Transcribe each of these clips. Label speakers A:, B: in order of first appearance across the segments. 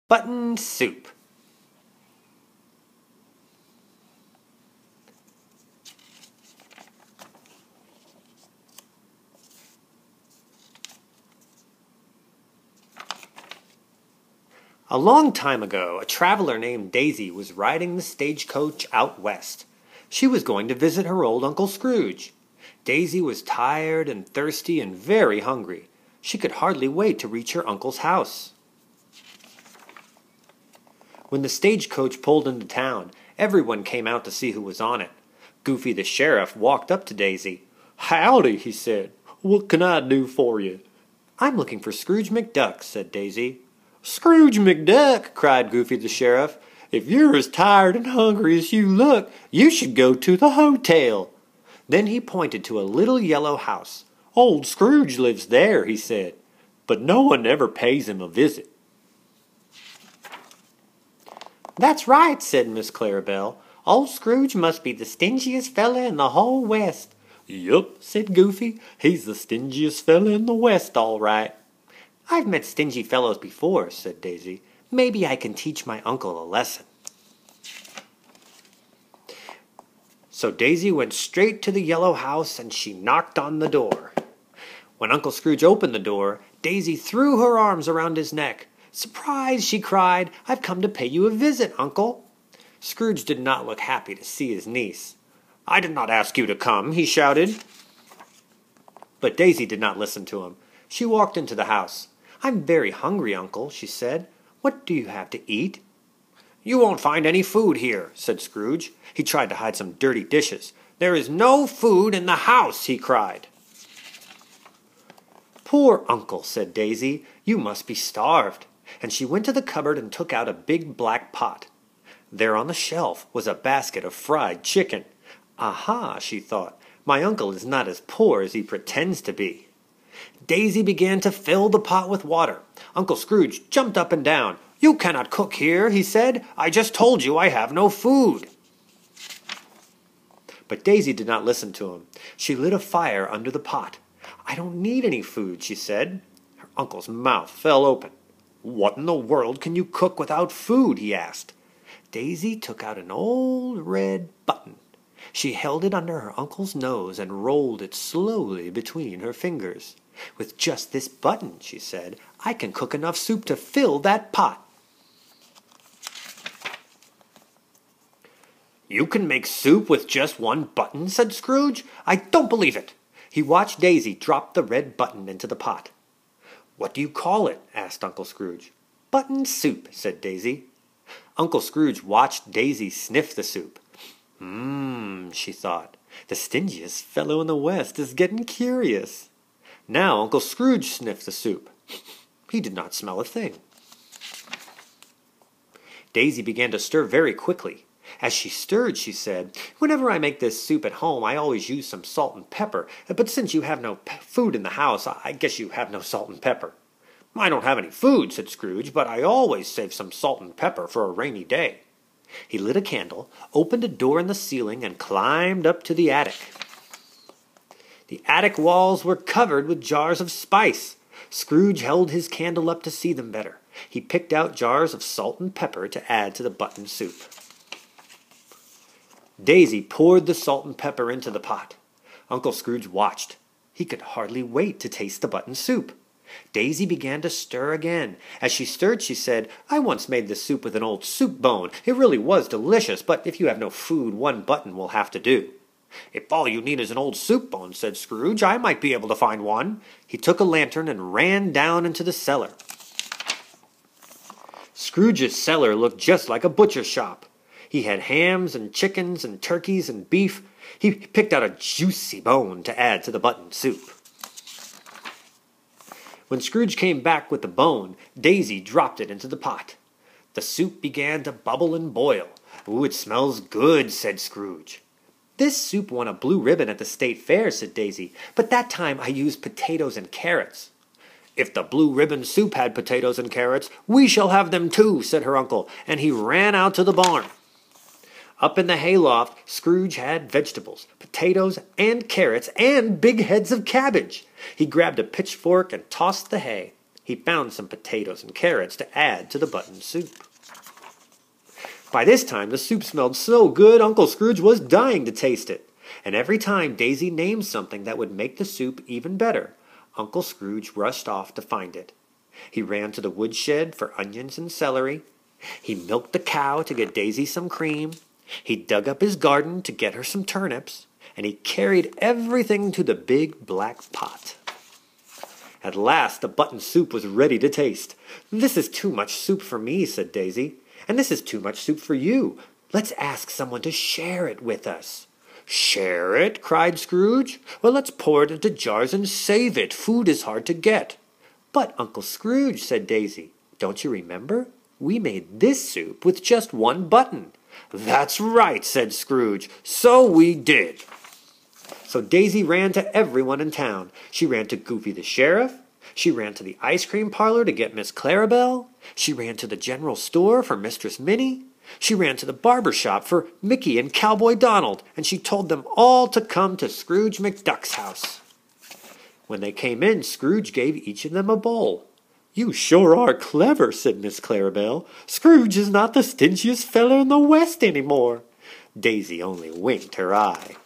A: Button soup. A long time ago, a traveler named Daisy was riding the stagecoach out west. She was going to visit her old Uncle Scrooge. Daisy was tired and thirsty and very hungry. She could hardly wait to reach her uncle's house. When the stagecoach pulled into town, everyone came out to see who was on it. Goofy the sheriff walked up to Daisy. "Howdy," he said. "What can I do for you?" "I'm looking for Scrooge McDuck," said Daisy. "Scrooge McDuck!" cried Goofy the sheriff. "If you're as tired and hungry as you look, you should go to the hotel." Then he pointed to a little yellow house. "Old Scrooge lives there," he said, "but no one ever pays him a visit." "That's right," said Miss Clarabelle. "Old Scrooge must be the stingiest fella in the whole West." "Yup," said Goofy, "he's the stingiest fella in the West, all right." "I've met stingy fellows before," said Daisy. "Maybe I can teach my uncle a lesson." So Daisy went straight to the yellow house and she knocked on the door. When Uncle Scrooge opened the door, Daisy threw her arms around his neck. "Surprise!" she cried. "I've come to pay you a visit, Uncle." Scrooge did not look happy to see his niece. "I did not ask you to come," he shouted. But Daisy did not listen to him. She walked into the house. "I'm very hungry, Uncle," she said. "What do you have to eat?" "You won't find any food here," said Scrooge. He tried to hide some dirty dishes. "There is no food in the house," he cried. "Poor Uncle," said Daisy. "You must be starved." And she went to the cupboard and took out a big black pot. There on the shelf was a basket of fried chicken. "Aha," she thought, "my uncle is not as poor as he pretends to be." Daisy began to fill the pot with water. Uncle Scrooge jumped up and down. "You cannot cook here," he said. "I just told you I have no food." But Daisy did not listen to him. She lit a fire under the pot. "I don't need any food," she said. Her uncle's mouth fell open. "What in the world can you cook without food?" he asked. Daisy took out an old red button. She held it under her uncle's nose and rolled it slowly between her fingers. "With just this button," she said, "I can cook enough soup to fill that pot." "You can make soup with just one button?" said Scrooge. "I don't believe it." He watched Daisy drop the red button into the pot. "What do you call it?" asked Uncle Scrooge. "Button soup," said Daisy. Uncle Scrooge watched Daisy sniff the soup. She thought, "the stingiest fellow in the West is getting curious." Now Uncle Scrooge sniffed the soup. He did not smell a thing. Daisy began to stir very quickly. As she stirred, she said, "Whenever I make this soup at home, I always use some salt and pepper. But since you have no food in the house, I guess you have no salt and pepper." "I don't have any food," said Scrooge, "but I always save some salt and pepper for a rainy day." He lit a candle, opened a door in the ceiling, and climbed up to the attic. The attic walls were covered with jars of spice. Scrooge held his candle up to see them better. He picked out jars of salt and pepper to add to the button soup. Daisy poured the salt and pepper into the pot. Uncle Scrooge watched. He could hardly wait to taste the button soup. Daisy began to stir again. As she stirred, she said, "I once made this soup with an old soup bone. It really was delicious, but if you have no food, one button will have to do." "If all you need is an old soup bone," said Scrooge, "I might be able to find one." He took a lantern and ran down into the cellar. Scrooge's cellar looked just like a butcher's shop. He had hams and chickens and turkeys and beef. He picked out a juicy bone to add to the button soup. When Scrooge came back with the bone, Daisy dropped it into the pot. The soup began to bubble and boil. "Ooh, it smells good," said Scrooge. "This soup won a blue ribbon at the state fair," said Daisy, "but that time I used potatoes and carrots." "If the blue ribbon soup had potatoes and carrots, we shall have them too," said her uncle, and he ran out to the barn. Up in the hayloft, Scrooge had vegetables, potatoes, and carrots, and big heads of cabbage. He grabbed a pitchfork and tossed the hay. He found some potatoes and carrots to add to the button soup. By this time, the soup smelled so good Uncle Scrooge was dying to taste it. And every time Daisy named something that would make the soup even better, Uncle Scrooge rushed off to find it. He ran to the woodshed for onions and celery. He milked the cow to get Daisy some cream. He dug up his garden to get her some turnips. And he carried everything to the big black pot. At last the button soup was ready to taste. "This is too much soup for me," said Daisy. "And this is too much soup for you. Let's ask someone to share it with us." "Share it?" cried Scrooge. "Well, let's pour it into jars and save it. Food is hard to get." "But, Uncle Scrooge," said Daisy, "don't you remember? We made this soup with just one button." "That's right," said Scrooge. "So we did." So Daisy ran to everyone in town. She ran to Goofy the Sheriff. She ran to the ice cream parlor to get Miss Clarabelle. She ran to the general store for Mistress Minnie. She ran to the barber shop for Mickey and Cowboy Donald, and she told them all to come to Scrooge McDuck's house. When they came in, Scrooge gave each of them a bowl. "You sure are clever," said Miss Clarabelle. "Scrooge is not the stingiest feller in the West anymore." Daisy only winked her eye.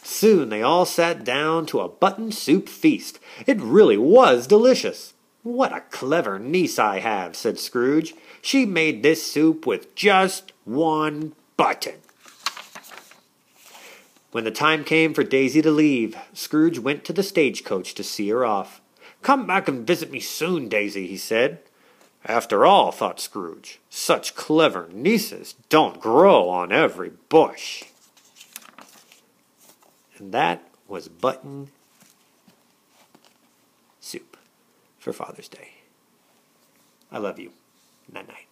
A: Soon they all sat down to a button soup feast. It really was delicious. "What a clever niece I have," said Scrooge. "She made this soup with just one button." When the time came for Daisy to leave, Scrooge went to the stagecoach to see her off. "Come back and visit me soon, Daisy," he said. After all, thought Scrooge, such clever nieces don't grow on every bush. And that was button soup for Father's Day. I love you. Night-night.